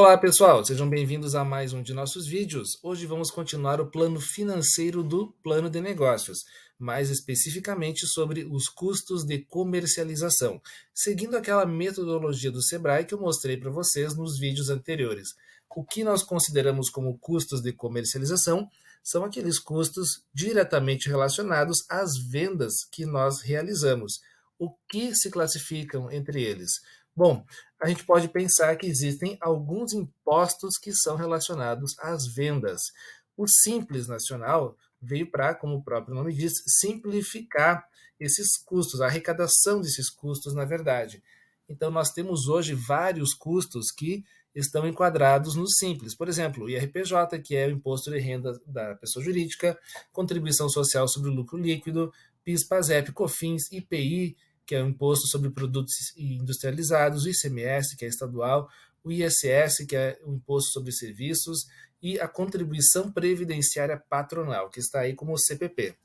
Olá pessoal, sejam bem-vindos a mais um de nossos vídeos. Hoje vamos continuar o plano financeiro do plano de negócios, mais especificamente sobre os custos de comercialização, seguindo aquela metodologia do Sebrae que eu mostrei para vocês nos vídeos anteriores. O que nós consideramos como custos de comercialização são aqueles custos diretamente relacionados às vendas que nós realizamos. O que se classificam entre eles? Bom, a gente pode pensar que existem alguns impostos que são relacionados às vendas. O Simples Nacional veio para, como o próprio nome diz, simplificar esses custos, a arrecadação desses custos, na verdade. Então, nós temos hoje vários custos que estão enquadrados no Simples. Por exemplo, o IRPJ, que é o Imposto de Renda da Pessoa Jurídica, Contribuição Social sobre o Lucro Líquido, PIS, PASEP, COFINS, IPI, que é o Imposto sobre Produtos Industrializados, o ICMS, que é estadual, o ISS, que é o Imposto sobre Serviços, e a Contribuição Previdenciária Patronal, que está aí como CPP.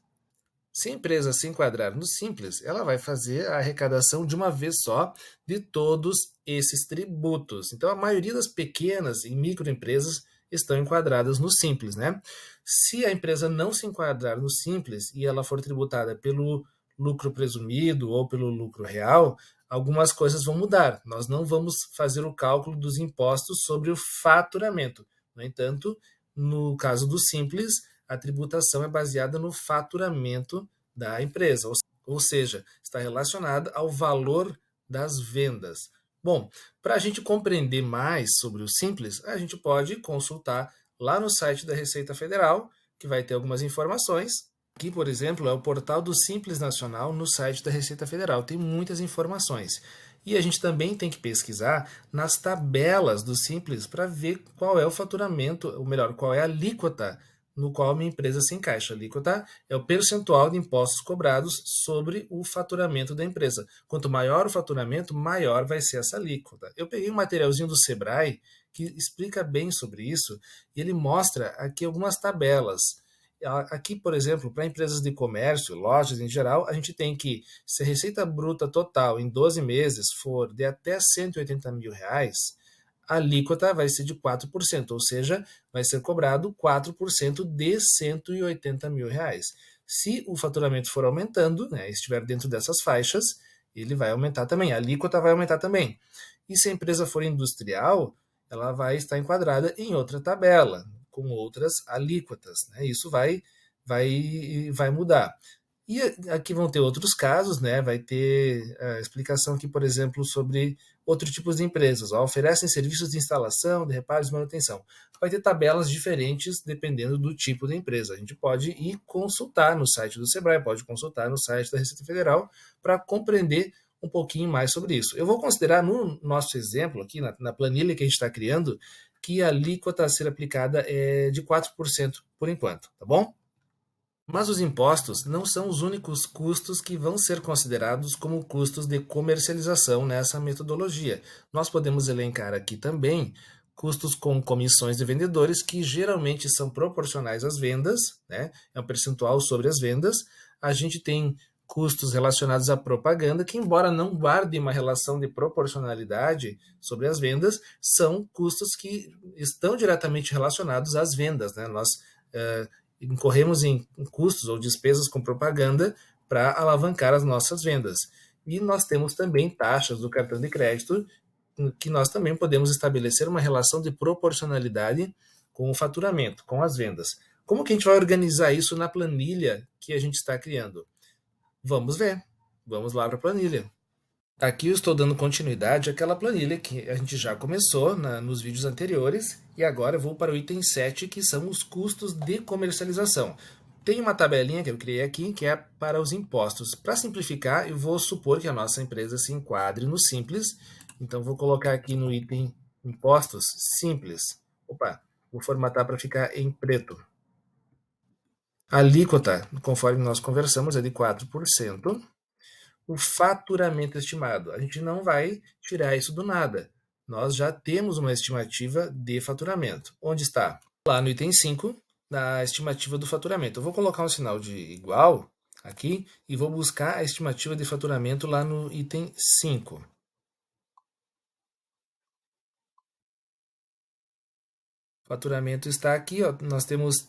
Se a empresa se enquadrar no Simples, ela vai fazer a arrecadação de uma vez só de todos esses tributos. Então, a maioria das pequenas e microempresas estão enquadradas no Simples, né? Se a empresa não se enquadrar no Simples e ela for tributada pelo lucro presumido ou pelo lucro real, algumas coisas vão mudar. Nós não vamos fazer o cálculo dos impostos sobre o faturamento. No entanto, no caso do Simples, a tributação é baseada no faturamento da empresa, ou seja, está relacionada ao valor das vendas. Bom, para a gente compreender mais sobre o Simples, a gente pode consultar lá no site da Receita Federal, que vai ter algumas informações. Aqui, por exemplo, é o portal do Simples Nacional no site da Receita Federal. Tem muitas informações. E a gente também tem que pesquisar nas tabelas do Simples para ver qual é o faturamento, ou melhor, qual é a alíquota no qual a minha empresa se encaixa. A alíquota é o percentual de impostos cobrados sobre o faturamento da empresa. Quanto maior o faturamento, maior vai ser essa alíquota. Eu peguei um materialzinho do Sebrae que explica bem sobre isso e ele mostra aqui algumas tabelas. Aqui, por exemplo, para empresas de comércio, lojas em geral, a gente tem que, se a receita bruta total em 12 meses for de até 180 mil reais, a alíquota vai ser de 4%, ou seja, vai ser cobrado 4% de 180 mil reais. Se o faturamento for aumentando, né, estiver dentro dessas faixas, ele vai aumentar também, a alíquota vai aumentar também. E se a empresa for industrial, ela vai estar enquadrada em outra tabela, com outras alíquotas. Né? Isso vai mudar. E aqui vão ter outros casos, né? Vai ter a explicação aqui, por exemplo, sobre outros tipos de empresas. Ó, oferecem serviços de instalação, de reparos e manutenção. Vai ter tabelas diferentes dependendo do tipo de empresa. A gente pode ir consultar no site do Sebrae, pode consultar no site da Receita Federal para compreender um pouquinho mais sobre isso. Eu vou considerar no nosso exemplo aqui, na planilha que a gente está criando, que a alíquota a ser aplicada é de 4% por enquanto, tá bom? Mas os impostos não são os únicos custos que vão ser considerados como custos de comercialização nessa metodologia. Nós podemos elencar aqui também custos com comissões de vendedores, que geralmente são proporcionais às vendas, né? É um percentual sobre as vendas. A gente tem custos relacionados à propaganda, que, embora não guardem uma relação de proporcionalidade sobre as vendas, são custos que estão diretamente relacionados às vendas, né? Nós incorremos em custos ou despesas com propaganda para alavancar as nossas vendas. E nós temos também taxas do cartão de crédito, que nós também podemos estabelecer uma relação de proporcionalidade com o faturamento, com as vendas. Como que a gente vai organizar isso na planilha que a gente está criando? Vamos ver. Vamos lá para a planilha. Aqui eu estou dando continuidade àquela planilha que a gente já começou nos vídeos anteriores e agora eu vou para o item 7, que são os custos de comercialização. Tem uma tabelinha que eu criei aqui que é para os impostos. Para simplificar, eu vou supor que a nossa empresa se enquadre no Simples, então vou colocar aqui no item Impostos Simples. Opa, vou formatar para ficar em preto. A alíquota, conforme nós conversamos, é de 4%. O faturamento estimado. A gente não vai tirar isso do nada. Nós já temos uma estimativa de faturamento. Onde está? Lá no item 5, na estimativa do faturamento. Eu vou colocar um sinal de igual aqui e vou buscar a estimativa de faturamento lá no item 5. Faturamento está aqui, ó, nós temos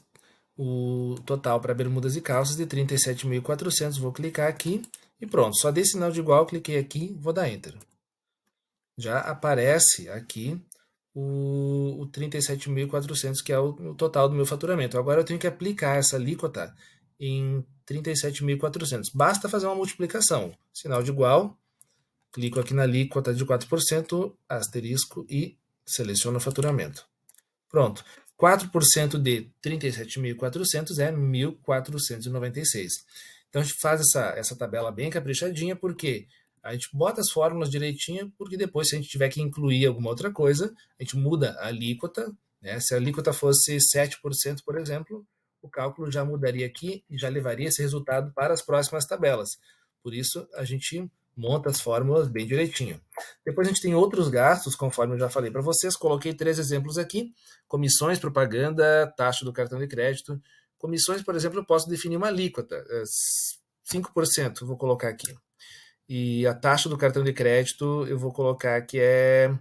o total para bermudas e calças de 37.400. Vou clicar aqui e pronto. Só dei sinal de igual, cliquei aqui, vou dar Enter. Já aparece aqui o 37.400, que é o total do meu faturamento. Agora eu tenho que aplicar essa alíquota em 37.400. Basta fazer uma multiplicação. Sinal de igual, clico aqui na alíquota de 4%, asterisco e seleciono o faturamento. Pronto. 4% de 37.400 é 1.496. Então a gente faz essa tabela bem caprichadinha, porque a gente bota as fórmulas direitinho, porque depois, se a gente tiver que incluir alguma outra coisa, a gente muda a alíquota. Né? Se a alíquota fosse 7%, por exemplo, o cálculo já mudaria aqui e já levaria esse resultado para as próximas tabelas. Por isso, a gente monta as fórmulas bem direitinho. Depois a gente tem outros gastos, conforme eu já falei para vocês. Coloquei 3 exemplos aqui: comissões, propaganda, taxa do cartão de crédito. Comissões, por exemplo, eu posso definir uma alíquota, 5%, vou colocar aqui. E a taxa do cartão de crédito eu vou colocar que é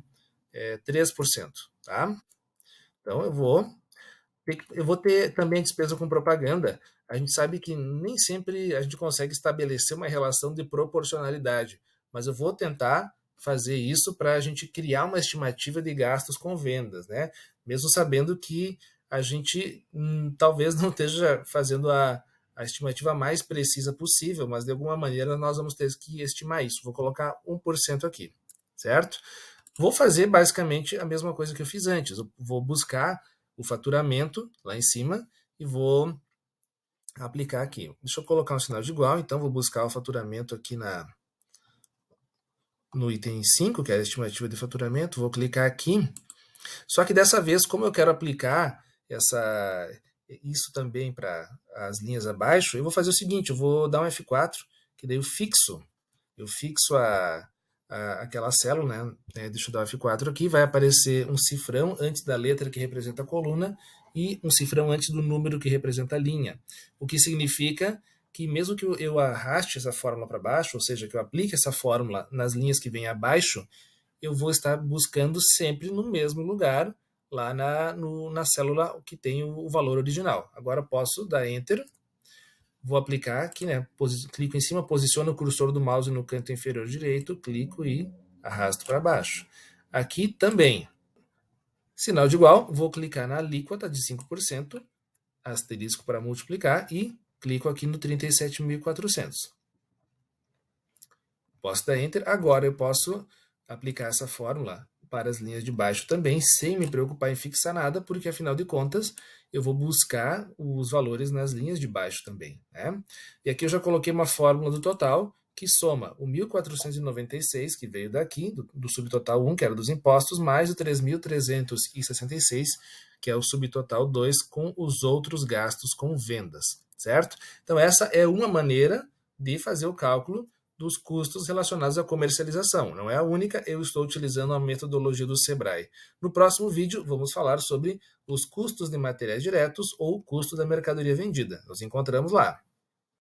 3%, tá? Então eu vou ter também despesa com propaganda. A gente sabe que nem sempre a gente consegue estabelecer uma relação de proporcionalidade, mas eu vou tentar fazer isso para a gente criar uma estimativa de gastos com vendas, né? Mesmo sabendo que a gente talvez não esteja fazendo a estimativa mais precisa possível, mas de alguma maneira nós vamos ter que estimar isso. Vou colocar 1% aqui, certo? Vou fazer basicamente a mesma coisa que eu fiz antes. Eu vou buscar o faturamento lá em cima e vou aplicar aqui. Deixa eu colocar um sinal de igual, então vou buscar o faturamento aqui no item 5, que é a estimativa de faturamento. Vou clicar aqui. Só que dessa vez, como eu quero aplicar isso também para as linhas abaixo, eu vou fazer o seguinte: eu vou dar um F4, que daí eu fixo aquela célula, né? Deixa eu dar um F4 aqui, vai aparecer um cifrão antes da letra que representa a coluna e um cifrão antes do número que representa a linha. O que significa que mesmo que eu arraste essa fórmula para baixo, ou seja, que eu aplique essa fórmula nas linhas que vêm abaixo, eu vou estar buscando sempre no mesmo lugar, lá na célula que tem o valor original. Agora posso dar Enter, vou aplicar aqui, né? Clico em cima, posiciono o cursor do mouse no canto inferior direito, clico e arrasto para baixo. Aqui também, sinal de igual, vou clicar na alíquota de 5%, asterisco para multiplicar e clico aqui no 37.400. Posso dar Enter. Agora eu posso aplicar essa fórmula para as linhas de baixo também, sem me preocupar em fixar nada, porque afinal de contas eu vou buscar os valores nas linhas de baixo também. Né? E aqui eu já coloquei uma fórmula do total que soma o 1.496, que veio daqui, do subtotal 1, que era dos impostos, mais o 3.366, que é o subtotal 2, com os outros gastos com vendas, certo? Então essa é uma maneira de fazer o cálculo dos custos relacionados à comercialização. Não é a única, eu estou utilizando a metodologia do Sebrae. No próximo vídeo, vamos falar sobre os custos de materiais diretos ou custo da mercadoria vendida. Nos encontramos lá.